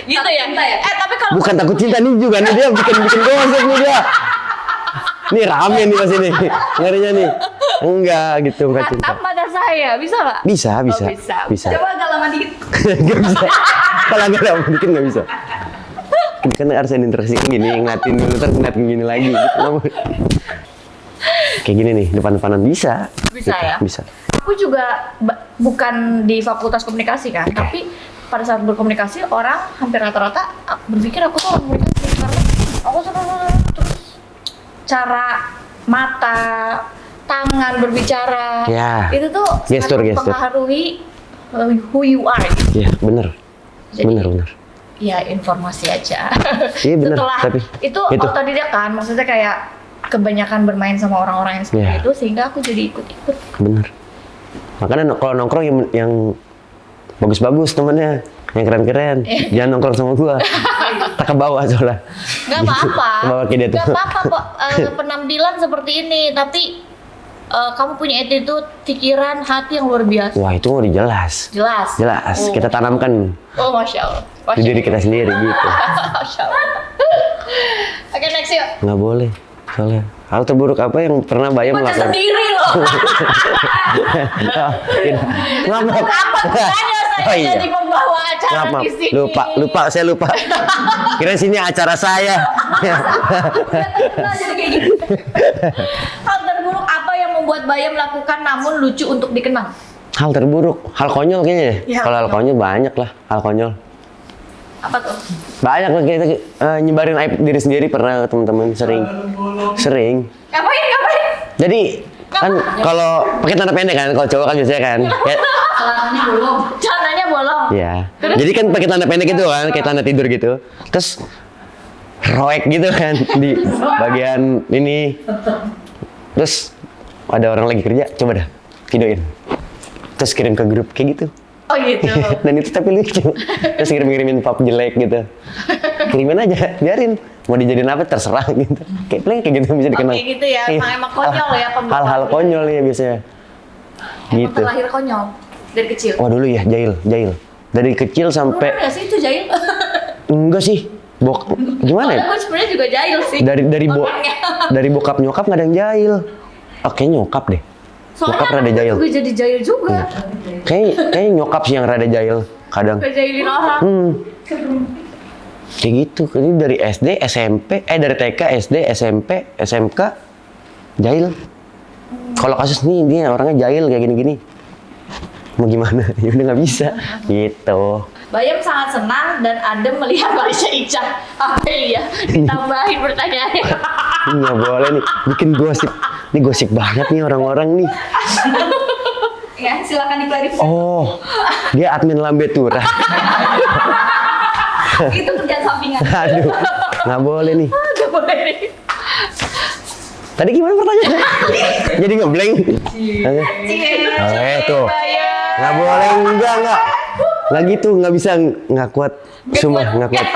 Gitu ya? Tapi kalau Bukan takut cinta nih juga nih, dia bikin gosip nih dia. Nih rame nih pas ini, ngerinya nih. Enggak gitu, bukan cinta. tatap mata saya, bisa nggak? Bisa. Oh, bisa. Coba agak lama dikit. Nggak bisa. Kalau agak lama dikit nggak bisa. Ini kan harus ada interaksi gini, ngeliatin dulu, ntar ngeliatin gini lagi. Gitu. Kayak gini nih, depan-depanan bisa. Bisa Gitu, ya? Bisa. Aku juga bukan di fakultas komunikasi kan, tapi pada saat berkomunikasi orang hampir rata-rata berpikir aku tuh orang komunikasi karena aku terus cara mata, tangan berbicara, Ya. itu tuh Gestur. sangat mempengaruhi who you are. Gitu. Iya, bener. Jadi, Bener. Ya informasi aja. Iya, bener, Setelah tapi itu itu. otodidak kan, maksudnya kayak kebanyakan bermain sama orang-orang yang seperti Ya. itu sehingga aku jadi ikut-ikut. Bener. Makanya kalau nongkrong yang bagus-bagus temennya, yang keren-keren, jangan nongkrong sama gua. Tak ke bawah soalnya. Nggak apa-apa. Ke bawah kayak dia tuh. Nggak apa-apa kok penampilan seperti ini, tapi kamu punya attitude, pikiran, hati yang luar biasa. Wah, itu mau dijelas. Jelas. Oh. Kita tanamkan Oh, Masya Allah. di diri kita sendiri gitu. Masya Allah. Oke, next yuk. Nggak boleh. Soalnya hal terburuk apa yang pernah Bayam Baca lakukan? sendiri loh. Maaf. Apa gunanya saya Oh, iya. jadi pembawa acara Maaf. di sini? Saya lupa. Kira sini acara saya. Nah, jadi kayak gitu. Hal terburuk apa yang membuat Bayam lakukan namun lucu untuk dikenang? Hal terburuk, hal konyol kayaknya. Ya, Kalau hal konyol banyak lah, hal konyol. Apa tuh? Banyak lah kita nyebarin aib diri sendiri pernah teman-teman sering. Ngapain? Jadi kan kalau pakai tanda pendek kan, kalau cowok kan biasanya kan. Kayak, Celananya bolong. Celananya bolong. ya. Jadi kan pakai tanda pendek gitu kan, kayak tanda tidur gitu. Terus roek gitu kan di bagian ini. Terus ada orang lagi kerja, coba dah videoin. Terus kirim ke grup kayak gitu. Oh gitu. Dan itu tapi lucu. Terus kirimin pap jelek gitu. Kirimin aja, biarin. Mau dijadiin apa terserah gitu. Kayak gitu bisa dikenal. Kayak gitu ya, emang konyol ya pembukaan. Hal-hal konyol ya biasanya. Emang Gitu. terlahir konyol dari kecil. Wah dulu ya, jahil. Dari kecil sampai Bener nggak sih itu jahil? enggak sih. Gimana ya? Gue sebenarnya juga jahil sih. Orangnya. Dari bokap nyokap nggak ada yang jahil. Oke, nyokap deh. Soalnya Bokap rada jahil. gue jadi jahil juga. Kayak nyokap sih yang rada jahil kadang. Ngejahilin orang. Kayak gitu. Ini dari SD, SMP, dari TK, SD, SMP, SMK jahil. Kalau kasus nih dia orangnya jahil kayak gini-gini. Mau gimana? Ya udah nggak bisa. Gitu. Bayam sangat senang dan adem melihat Malaysia Ica. Apa iya? Ditambahin pertanyaannya. Nggak boleh nih. Bikin gosip. Ini gosip banget nih orang-orang nih. Ya, silakan diklarifikasi. Oh, dia admin Lambe Turah. Itu kerjaan sampingan. Aduh, nggak boleh nih. Gak boleh nih. Tadi gimana pertanyaannya? Jadi ngeblank. Tuh. Nggak boleh, enggak. Nggak gitu, nggak bisa, nggak kuat. Sumpah, nggak kuat.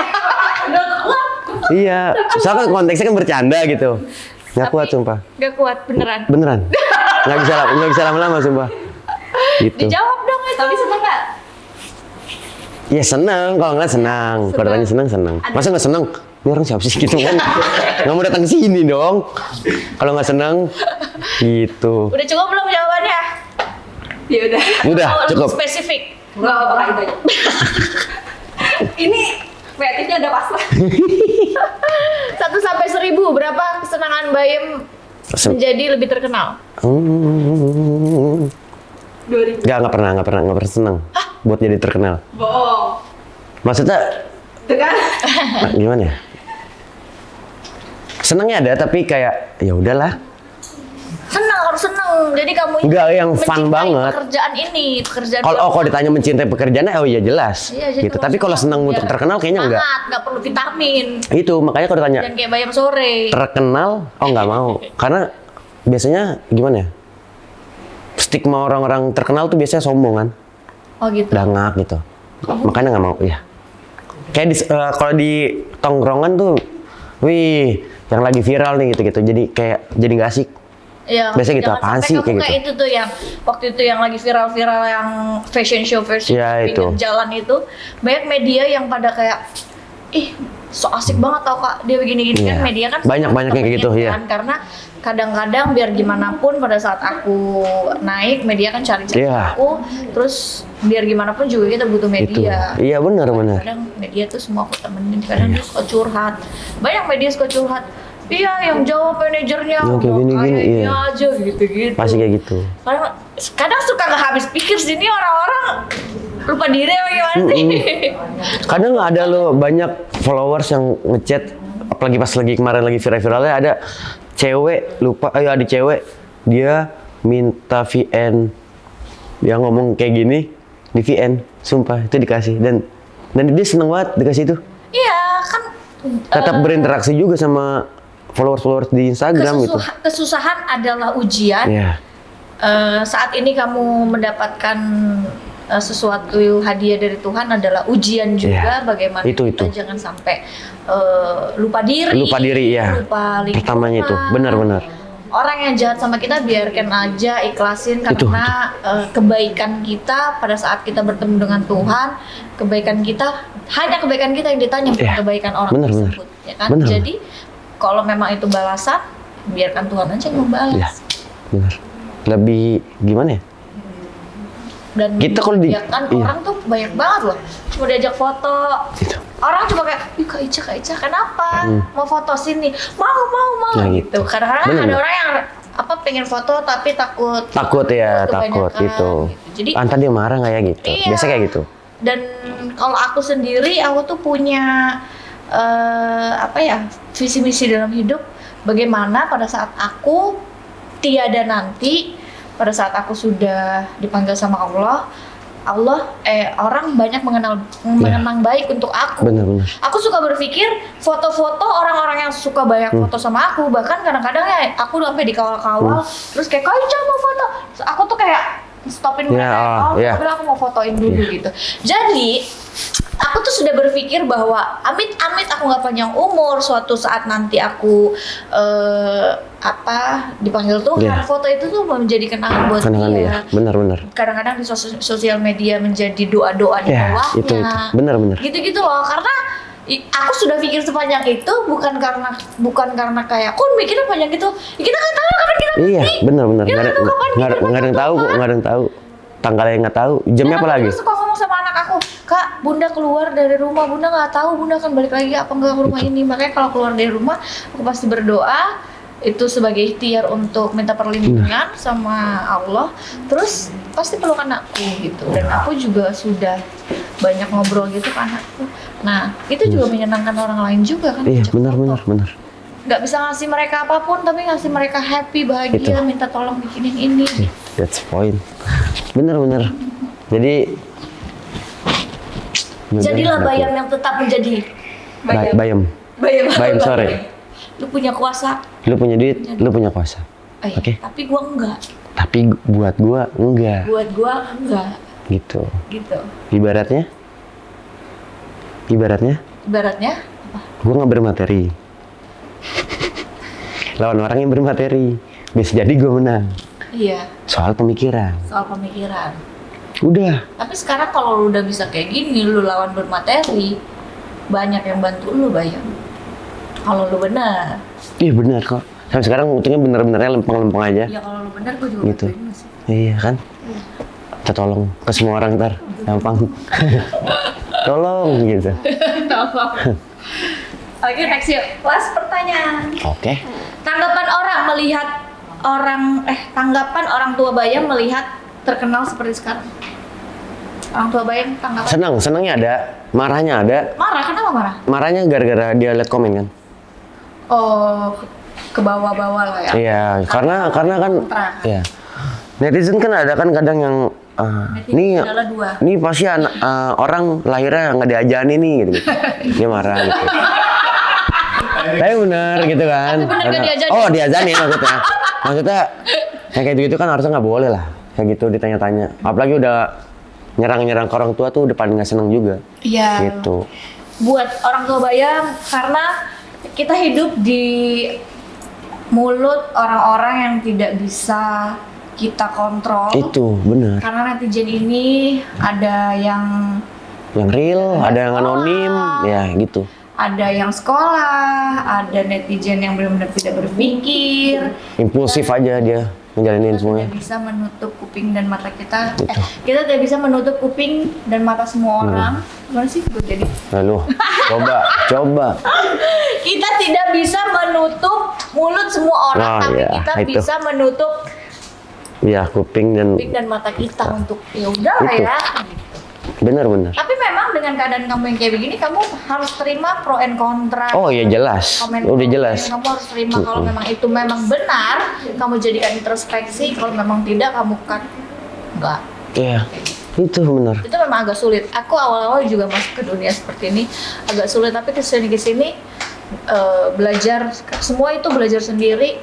Gak kuat. Iya, soalnya konteksnya kan bercanda gitu. Nggak kuat, sumpah. Gak kuat, beneran. Beneran. Nggak bisa lama-lama, sumpah. Gitu. Dijawab dong itu. Tapi seneng nggak? Ya senang, kalau nggak senang. Kalau tanya senang. Masa nggak senang? Ini orang siapa sih gitu kan? Nggak mau datang sini dong. Kalau nggak senang, gitu. Udah cukup belum jawabannya? Ya udah. Udah, Oh, cukup. Spesifik. Nggak apa-apa itu aja. Ini kreatifnya udah pas lah. 1 sampai 1000 berapa kesenangan Bayem menjadi lebih terkenal? 2000. Nggak pernah senang buat jadi terkenal. Bohong. Maksudnya Itu kan? gimana ya? Senangnya ada tapi kayak ya udahlah. Harus senang. Jadi kamu ini Nggak yang fun mencintai banget. pekerjaan Kalau ditanya mencintai pekerjaannya, oh iya jelas. Iya, jadi Gitu. kalau Tapi kalau senang biar untuk terkenal kayaknya enggak. Nggak perlu vitamin. Itu makanya kalau ditanya Dan kayak Bayam sore. terkenal, oh nggak mau. Karena biasanya gimana ya? Stigma orang-orang terkenal tuh biasanya sombong kan, Oh gitu. dangak gitu. Makanya nggak mau. Ya. Kayak kalau di tongkrongan tuh, wih, yang lagi viral nih gitu-gitu. Jadi kayak jadi nggak asik. Ya, Biasanya gitu, jangan apaan sampai sih kamu kayak kayak gitu. itu tuh yang waktu itu yang lagi viral-viral yang fashion show Ya, pinggir itu. jalan itu, banyak media yang pada kayak ih so asik banget tau kak dia begini-gini Iya. kan media kan Banyak yang kayak gitu, kepengen iya. kan, karena kadang-kadang biar gimana pun pada saat aku naik media kan cari-cari Iya. aku, terus biar gimana pun juga kita butuh Itu. media. Iya benar. Kadang media tuh semua aku temenin, kadang dia suka curhat, banyak media suka curhat. Iya, yang jawab manajernya, Yang kayak udah gini-gini, kayaknya iya. aja gitu-gitu. Pasti kayak gitu. Kadang suka nggak habis pikir sini orang-orang lupa diri apa gimana sih? Kadang ada lo banyak followers yang ngechat, apalagi pas lagi kemarin lagi viral-viralnya ada cewek lupa, ada cewek dia minta VN, dia ngomong kayak gini di VN, sumpah itu dikasih dan dia seneng banget dikasih itu. Iya kan. Tetap berinteraksi juga sama followers di Instagram gitu. Kesusahan adalah ujian. Iya. Saat ini kamu mendapatkan sesuatu hadiah dari Tuhan adalah ujian juga. Iya. Bagaimana Itu. kita jangan sampai lupa diri. Lupa diri, ya. Lupa lingkungan. Pertamanya itu, benar. Orang yang jahat sama kita biarkan aja, ikhlasin karena kebaikan kita pada saat kita bertemu dengan Tuhan, hanya kebaikan kita yang ditanya, bukan Iya. kebaikan orang Benar. tersebut, ya kan? Benar. Jadi kalau memang itu balasan, biarkan Tuhan aja yang membalas. Iya. Benar. Lebih gimana ya? Dan Kita kalau di- ya kan iya. orang tuh banyak banget loh, cuma diajak foto. Gitu. Orang cuma kayak, ih Kak Ica, kenapa? Mau foto sini? Mau. Nah, gitu. gitu. Kadang-kadang Bener, ada bener. orang yang pengen foto tapi takut Takut kebanyakan, gitu. Jadi Antar dia marah nggak ya gitu. Iya. Biasa kayak gitu. dan kalau aku sendiri, aku tuh punya visi misi dalam hidup. Bagaimana pada saat aku tiada nanti, pada saat aku sudah dipanggil sama orang banyak mengenang baik untuk aku. Benar. Aku suka berpikir foto-foto orang-orang yang suka banyak foto sama aku, bahkan kadang-kadang ya aku sampai dikawal-kawal, terus kayak Kak Ica mau foto, terus aku tuh kayak stopin mereka, aku mau fotoin dulu gitu. Jadi aku tuh sudah berpikir bahwa amit-amit aku nggak panjang umur, suatu saat nanti aku dipanggil Tuhan, Iya. foto itu tuh menjadi kenangan buat Kenangan dia. ya. Benar. Kadang-kadang di sosial media menjadi doa-doa di Ya, bawahnya. itu. Benar. Gitu-gitu loh, karena aku sudah pikir sepanjang itu bukan karena kayak aku mikirnya panjang gitu. Ya, kita nggak tahu kapan kita mati. Iya, benar. Kita nggak tahu kapan Nggak ada yang tahu kok, nggak ada yang tahu. Tanggalnya nggak tahu, jamnya apa lagi? Aku suka ngomong sama anak aku, Kak, Bunda keluar dari rumah, Bunda nggak tahu Bunda akan balik lagi apa enggak ke rumah ini. Makanya kalau keluar dari rumah, aku pasti berdoa. Itu sebagai ikhtiar untuk minta perlindungan sama Allah. Terus pasti peluk anakku gitu. Dan aku juga sudah banyak ngobrol gitu ke anakku. Nah, itu juga menyenangkan orang lain juga kan. Iya, ajak foto. benar. Nggak bisa ngasih mereka apapun, tapi ngasih mereka happy, bahagia, minta tolong bikinin ini. That's point. Benar. Jadi Jadilah bayam yang tetap menjadi Bayam. Bayam sore. Lu punya kuasa. Lu punya duit, lu punya kuasa. Oke. Tapi gua enggak. Tapi buat gua enggak. Buat gua enggak. Gitu. Gitu. Ibaratnya Ibaratnya apa? gua nggak bermateri. Lawan orang yang bermateri. Bisa jadi gua menang. Iya, Soal pemikiran. soal pemikiran. Udah. Tapi sekarang kalau lu udah bisa kayak gini, lu lawan bermateri, banyak yang bantu lu, Bayang. Kalau lu benar. Iya benar kok. Sampai sekarang untungnya bener-benernya lempeng-lempeng aja. Ya kalau lu benar gua juga Gitu. bantuin lu sih. Iya kan? Kita tolong ke semua orang ntar. Gampang. Tolong gitu. Oke, next yuk. Last pertanyaan. Oke. Tanggapan orang tua Bayang melihat terkenal seperti sekarang. Orang tua Bayang tanggapan. Senangnya ada, marahnya ada. Marah, kenapa marah? Marahnya gara-gara dia liat komen kan? Oh, ke bawah-bawah lah ya. Iya, karena kan, kontra. ya netizen kan ada kan kadang yang nih adalah dua. nih pasti orang lahirnya nggak diajani nih gitu, dia marah gitu. Tapi bener gitu kan. Tapi bener nggak diajani. Oh diajani maksudnya yang kayak gitu kan harusnya nggak boleh lah kayak gitu ditanya-tanya. Apalagi udah nyerang ke orang tua tuh udah paling nggak seneng juga. Iya. Gitu. Buat orang tua Bayang, karena kita hidup di mulut orang-orang yang tidak bisa kita kontrol. Itu benar. Karena netizen ini ada yang Real, ada yang anonim, ya gitu. ada yang sekolah, ada netizen yang benar-benar tidak berpikir. Impulsif aja dia ngejalanin Kita semuanya. tidak bisa menutup kuping dan mata kita. Kita tidak bisa menutup kuping dan mata semua orang. Gimana sih gue jadi? Lalu, coba. Kita tidak bisa menutup mulut semua orang, Oh, tapi iya, kita itu. bisa menutup Ya, kuping dan kuping dan mata kita untuk ya udah lah Itu. ya. benar. Tapi memang dengan keadaan kamu yang kayak begini, kamu harus terima pro and kontra. Oh iya jelas, Komen udah jelas. kamu harus terima kalau memang itu memang benar, kamu jadikan introspeksi. Kalau memang tidak, kamu kan enggak. Iya, itu benar. Itu memang agak sulit. Aku awal-awal juga masuk ke dunia seperti ini agak sulit, tapi kesini belajar, semua itu belajar sendiri.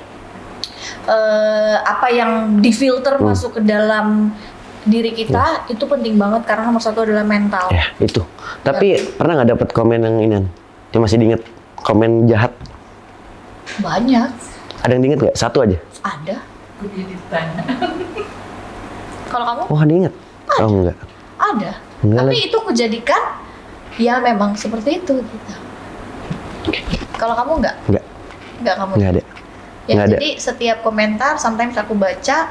Apa yang difilter masuk ke dalam diri kita itu penting banget, karena nomor satu adalah mental. Ya itu. Tapi pernah nggak dapat komen yang ini? Dia masih diinget komen jahat? Banyak. Ada yang diinget nggak? Satu aja. Ada. Kalau kamu? Wah diinget? Oh enggak. Ada. Enggak Tapi lagi. itu kujadikan ya memang seperti itu gitu. Kalau kamu enggak? Enggak kamu. Nggak ada. Ya, Nggak ada. jadi setiap komentar sometimes aku baca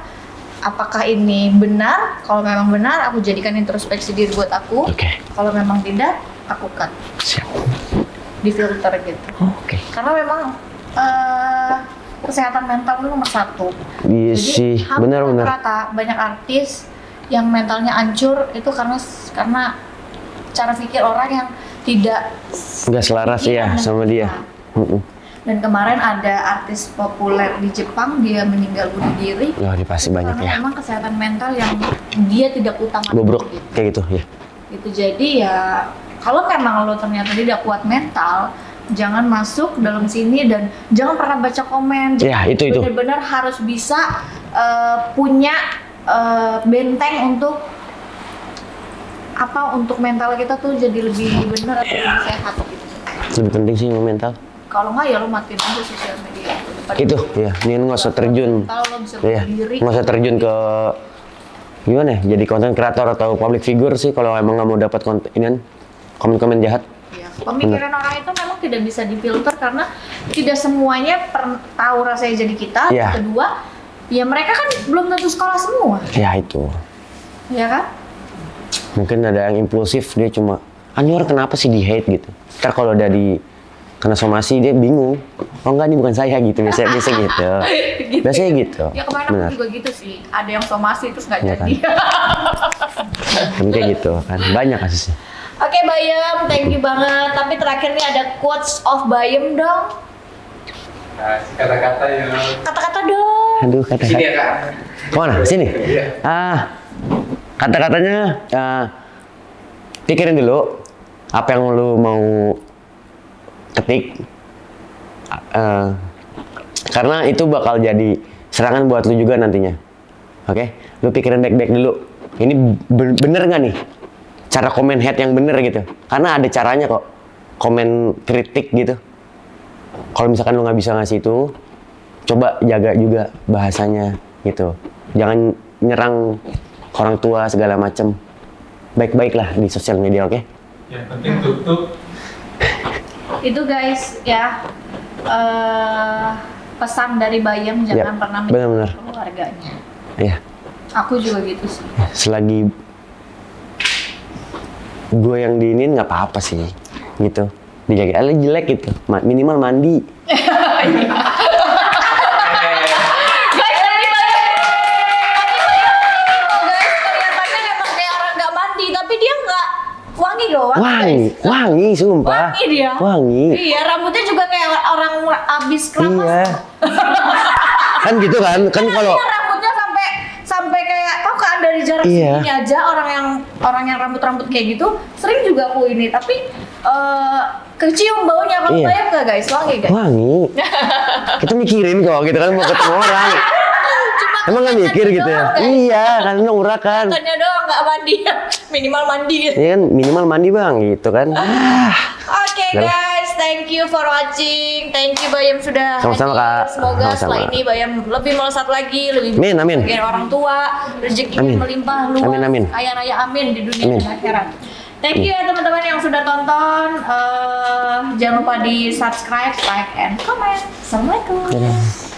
apakah ini benar. Kalau memang benar, aku jadikan introspeksi diri buat aku. Oke. Kalau memang tidak, aku cut. Siap. Di-filter gitu. Oke. Karena memang kesehatan mental itu nomor satu. Iya Jadi sih, hampir benar. rata banyak artis yang mentalnya hancur itu karena cara pikir orang yang tidak Nggak selaras ya dengan sama dia. kita. Dan kemarin ada artis populer di Jepang, dia meninggal bunuh diri. Oh, ini pasti banyak Karena ya. memang kesehatan mental yang dia tidak utamakan. Bobrok gitu. kayak gitu ya. Itu jadi ya kalau memang lo ternyata tidak kuat mental, jangan masuk dalam sini dan jangan pernah baca komen. Ya, itu. Benar-benar harus bisa punya benteng untuk untuk mental kita tuh jadi lebih benar atau lebih sehat gitu. Lebih penting sih mental. Kalau nggak ya lo matiin aja sosial media Itu ya, ini nggak usah terjun. Mental lo bisa Iya, berdiri. nggak usah terjun ke gimana ya, jadi konten kreator atau public figure sih kalau emang nggak mau dapat komen-komen jahat. Ya, pemikiran orang itu memang tidak bisa difilter karena tidak semuanya tahu rasanya jadi kita. Iya. Kedua, ya mereka kan belum tentu sekolah semua, Ya itu. ya kan? Mungkin ada yang impulsif, dia cuma ini orang kenapa sih di hate gitu. Ntar kalau udah kena somasi dia bingung. Oh enggak, ini bukan saya gitu. Biasa gitu. Biasanya gitu. Ya kemarin Benar. aku juga gitu sih. Ada yang somasi terus nggak Iya jadi. Kan kayak gitu kan. Banyak kasusnya. Oke Bayem, thank you banget. Tapi terakhir nih ada quotes of Bayem dong. Kasih kata-kata yang Kata-kata dong. Aduh, sini kata-kata. ya kak. Kemana? Sini? Iya. Kata-katanya pikirin dulu apa yang lu mau ketik. Karena itu bakal jadi serangan buat lu juga nantinya. Oke? Lu pikirin baik-baik dulu. Ini bener nggak nih? Cara komen hate yang bener gitu. Karena ada caranya kok. Komen kritik gitu. Kalau misalkan lu nggak bisa ngasih itu, coba jaga juga bahasanya gitu. Jangan nyerang orang tua segala macem. Baik-baik lah di sosial media, oke? Yang penting tutup. Itu guys ya, pesan dari Bayem, jangan Ya, pernah benar-benar. menyakiti keluarganya. Iya. Aku juga gitu sih. Selagi gue yang diinin nggak apa-apa sih gitu, dijaga jelek gitu, minimal mandi. Guys, tadi Bayem, guys kelihatannya memang kayak orang nggak mandi, tapi dia nggak wangi loh, Wangi sumpah. Wangi dia. Wangi. Iya, rambutnya juga kayak orang abis keramas. Iya. Kan gitu kan kalau Iya, rambutnya sampai kayak tau kan dari jarak Iya. segini aja orang yang rambut kayak gitu sering juga aku ini, tapi kecium baunya. Kamu Iya. bayang nggak guys, wangi guys? wangi. Kita mikirin kok gitu kan mau ketemu orang. Emang nggak mikir gitu ya? Iya, kan urakan. Katanya doang nggak mandi, minimal mandi. Iya kan minimal mandi bang gitu kan. Oke Udah lah. guys, thank you for watching. Thank you Bayam sudah Sama-sama, hadir. Kak. Semoga Sama-sama. setelah ini Bayam lebih melesat lagi, lebih Amin, amin. bagian orang tua, rezekinya Amin. melimpah luas, Amin, amin. kaya raya amin di dunia Amin. dan akhirat. Thank you ya teman-teman yang sudah tonton. Jangan lupa di subscribe, like, and comment. Assalamualaikum. Dadah.